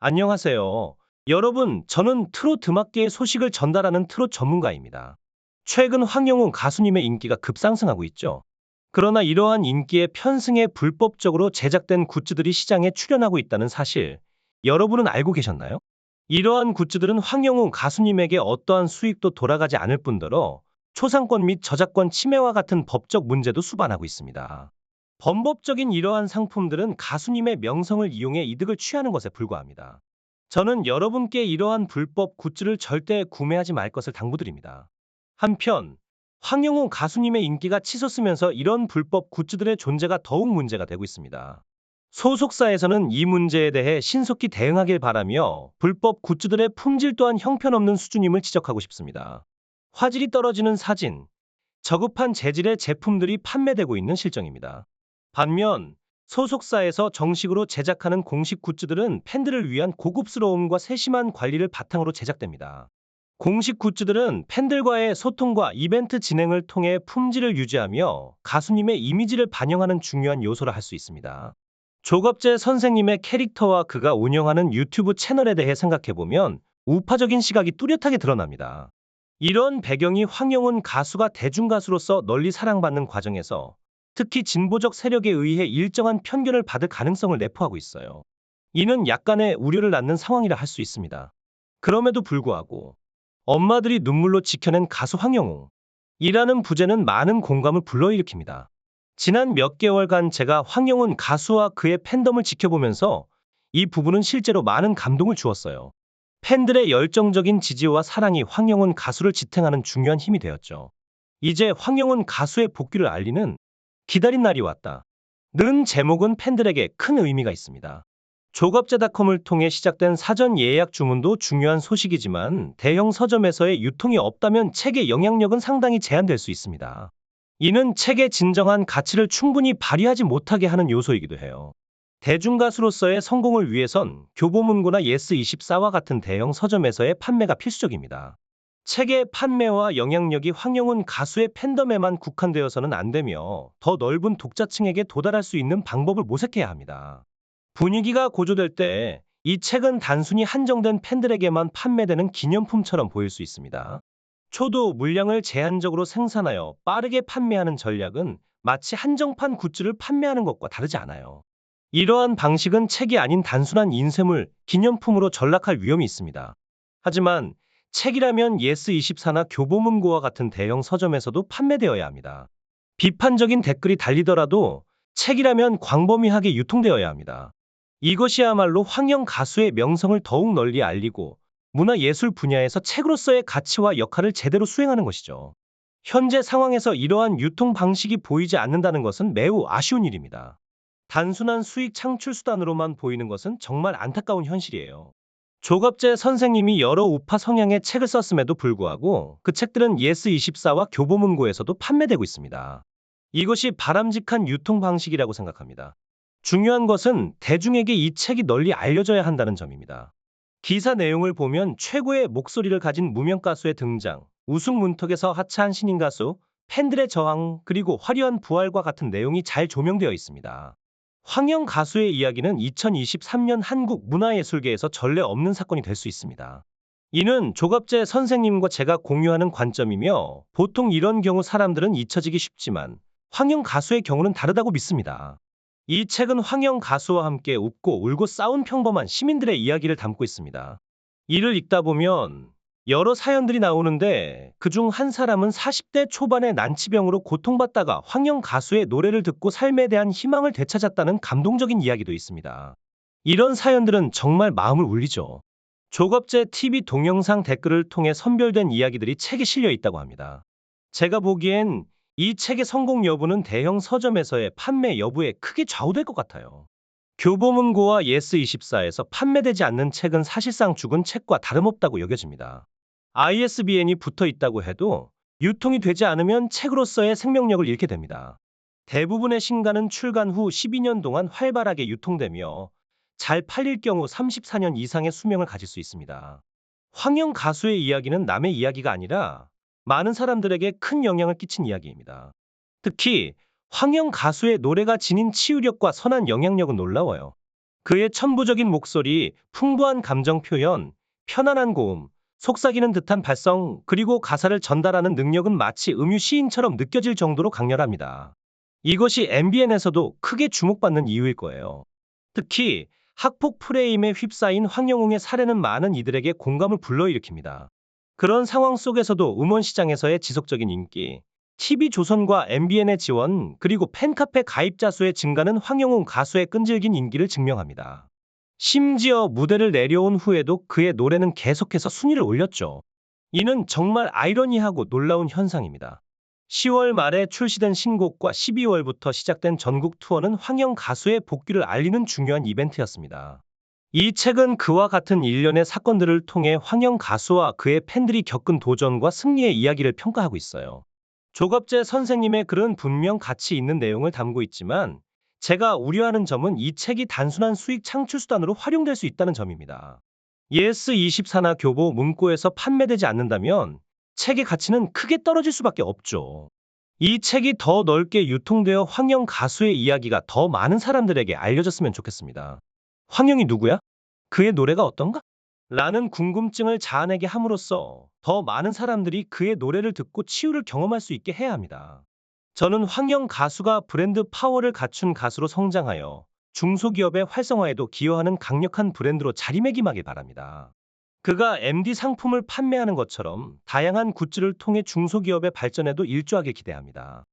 안녕하세요. 여러분, 저는 트로트 음악계의 소식을 전달하는 트롯 전문가입니다. 최근 황영우 가수님의 인기가 급상승하고 있죠. 그러나 이러한 인기의 편승에 불법적으로 제작된 굿즈들이 시장에 출현하고 있다는 사실, 여러분은 알고 계셨나요? 이러한 굿즈들은 황영우 가수님에게 어떠한 수익도 돌아가지 않을 뿐더러 초상권 및 저작권 침해와 같은 법적 문제도 수반하고 있습니다. 범법적인 이러한 상품들은 가수님의 명성을 이용해 이득을 취하는 것에 불과합니다. 저는 여러분께 이러한 불법 굿즈를 절대 구매하지 말 것을 당부드립니다. 한편, 황영호 가수님의 인기가 치솟으면서 이런 불법 굿즈들의 존재가 더욱 문제가 되고 있습니다. 소속사에서는 이 문제에 대해 신속히 대응하길 바라며 불법 굿즈들의 품질 또한 형편없는 수준임을 지적하고 싶습니다. 화질이 떨어지는 사진, 저급한 재질의 제품들이 판매되고 있는 실정입니다. 반면 소속사에서 정식으로 제작하는 공식 굿즈들은 팬들을 위한 고급스러움과 세심한 관리를 바탕으로 제작됩니다. 공식 굿즈들은 팬들과의 소통과 이벤트 진행을 통해 품질을 유지하며 가수님의 이미지를 반영하는 중요한 요소라 할 수 있습니다. 조갑재 선생님의 캐릭터와 그가 운영하는 유튜브 채널에 대해 생각해보면 우파적인 시각이 뚜렷하게 드러납니다. 이런 배경이 황영훈 가수가 대중가수로서 널리 사랑받는 과정에서 특히 진보적 세력에 의해 일정한 편견을 받을 가능성을 내포하고 있어요. 이는 약간의 우려를 낳는 상황이라 할 수 있습니다. 그럼에도 불구하고 엄마들이 눈물로 지켜낸 가수 황영웅 이라는 부제는 많은 공감을 불러일으킵니다. 지난 몇 개월간 제가 황영훈 가수와 그의 팬덤을 지켜보면서 이 부분은 실제로 많은 감동을 주었어요. 팬들의 열정적인 지지와 사랑이 황영훈 가수를 지탱하는 중요한 힘이 되었죠. 이제 황영훈 가수의 복귀를 알리는 기다린 날이 왔다. 는 제목은 팬들에게 큰 의미가 있습니다. 조갑제닷컴을 통해 시작된 사전 예약 주문도 중요한 소식이지만 대형 서점에서의 유통이 없다면 책의 영향력은 상당히 제한될 수 있습니다. 이는 책의 진정한 가치를 충분히 발휘하지 못하게 하는 요소이기도 해요. 대중가수로서의 성공을 위해선 교보문고나 예스24와 같은 대형 서점에서의 판매가 필수적입니다. 책의 판매와 영향력이 황영훈 가수의 팬덤에만 국한되어서는 안 되며 더 넓은 독자층에게 도달할 수 있는 방법을 모색해야 합니다. 분위기가 고조될 때 이 책은 단순히 한정된 팬들에게만 판매되는 기념품처럼 보일 수 있습니다. 초도 물량을 제한적으로 생산하여 빠르게 판매하는 전략은 마치 한정판 굿즈를 판매하는 것과 다르지 않아요. 이러한 방식은 책이 아닌 단순한 인쇄물, 기념품으로 전락할 위험이 있습니다. 하지만 책이라면 예스24나 교보문고와 같은 대형 서점에서도 판매되어야 합니다. 비판적인 댓글이 달리더라도 책이라면 광범위하게 유통되어야 합니다. 이것이야말로 황영 가수의 명성을 더욱 널리 알리고 문화예술 분야에서 책으로서의 가치와 역할을 제대로 수행하는 것이죠. 현재 상황에서 이러한 유통 방식이 보이지 않는다는 것은 매우 아쉬운 일입니다. 단순한 수익 창출 수단으로만 보이는 것은 정말 안타까운 현실이에요. 조갑재 선생님이 여러 우파 성향의 책을 썼음에도 불구하고 그 책들은 예스24와 교보문고에서도 판매되고 있습니다. 이것이 바람직한 유통 방식이라고 생각합니다. 중요한 것은 대중에게 이 책이 널리 알려져야 한다는 점입니다. 기사 내용을 보면 최고의 목소리를 가진 무명 가수의 등장, 우승 문턱에서 하차한 신인 가수, 팬들의 저항, 그리고 화려한 부활과 같은 내용이 잘 조명되어 있습니다. 황영 가수의 이야기는 2023년 한국 문화예술계에서 전례 없는 사건이 될 수 있습니다. 이는 조갑재 선생님과 제가 공유하는 관점이며 보통 이런 경우 사람들은 잊혀지기 쉽지만 황영 가수의 경우는 다르다고 믿습니다. 이 책은 황영 가수와 함께 웃고 울고 싸운 평범한 시민들의 이야기를 담고 있습니다. 이를 읽다 보면 여러 사연들이 나오는데 그중 한 사람은 40대 초반의 난치병으로 고통받다가 황영 가수의 노래를 듣고 삶에 대한 희망을 되찾았다는 감동적인 이야기도 있습니다. 이런 사연들은 정말 마음을 울리죠. 조갑재 TV 동영상 댓글을 통해 선별된 이야기들이 책에 실려 있다고 합니다. 제가 보기엔 이 책의 성공 여부는 대형 서점에서의 판매 여부에 크게 좌우될 것 같아요. 교보문고와 예스24에서 판매되지 않는 책은 사실상 죽은 책과 다름없다고 여겨집니다. ISBN이 붙어 있다고 해도 유통이 되지 않으면 책으로서의 생명력을 잃게 됩니다. 대부분의 신간은 출간 후 12년 동안 활발하게 유통되며 잘 팔릴 경우 34년 이상의 수명을 가질 수 있습니다. 황영 가수의 이야기는 남의 이야기가 아니라 많은 사람들에게 큰 영향을 끼친 이야기입니다. 특히 황영 가수의 노래가 지닌 치유력과 선한 영향력은 놀라워요. 그의 천부적인 목소리, 풍부한 감정 표현, 편안한 고음, 속삭이는 듯한 발성, 그리고 가사를 전달하는 능력은 마치 음유 시인처럼 느껴질 정도로 강렬합니다. 이것이 MBN에서도 크게 주목받는 이유일 거예요. 특히 학폭 프레임에 휩싸인 황영웅의 사례는 많은 이들에게 공감을 불러일으킵니다. 그런 상황 속에서도 음원 시장에서의 지속적인 인기, TV조선과 MBN의 지원, 그리고 팬카페 가입자 수의 증가는 황영웅 가수의 끈질긴 인기를 증명합니다. 심지어 무대를 내려온 후에도 그의 노래는 계속해서 순위를 올렸죠. 이는 정말 아이러니하고 놀라운 현상입니다. 10월 말에 출시된 신곡과 12월부터 시작된 전국 투어는 황영 가수의 복귀를 알리는 중요한 이벤트였습니다. 이 책은 그와 같은 일련의 사건들을 통해 황영 가수와 그의 팬들이 겪은 도전과 승리의 이야기를 평가하고 있어요. 조갑재 선생님의 글은 분명 가치 있는 내용을 담고 있지만 제가 우려하는 점은 이 책이 단순한 수익 창출 수단으로 활용될 수 있다는 점입니다. 예스24나 교보 문고에서 판매되지 않는다면 책의 가치는 크게 떨어질 수밖에 없죠. 이 책이 더 넓게 유통되어 황영 가수의 이야기가 더 많은 사람들에게 알려졌으면 좋겠습니다. 황영이 누구야? 그의 노래가 어떤가? 라는 궁금증을 자아내게 함으로써 더 많은 사람들이 그의 노래를 듣고 치유를 경험할 수 있게 해야 합니다. 저는 황영 가수가 브랜드 파워를 갖춘 가수로 성장하여 중소기업의 활성화에도 기여하는 강력한 브랜드로 자리매김하길 바랍니다. 그가 MD 상품을 판매하는 것처럼 다양한 굿즈를 통해 중소기업의 발전에도 일조하길 기대합니다.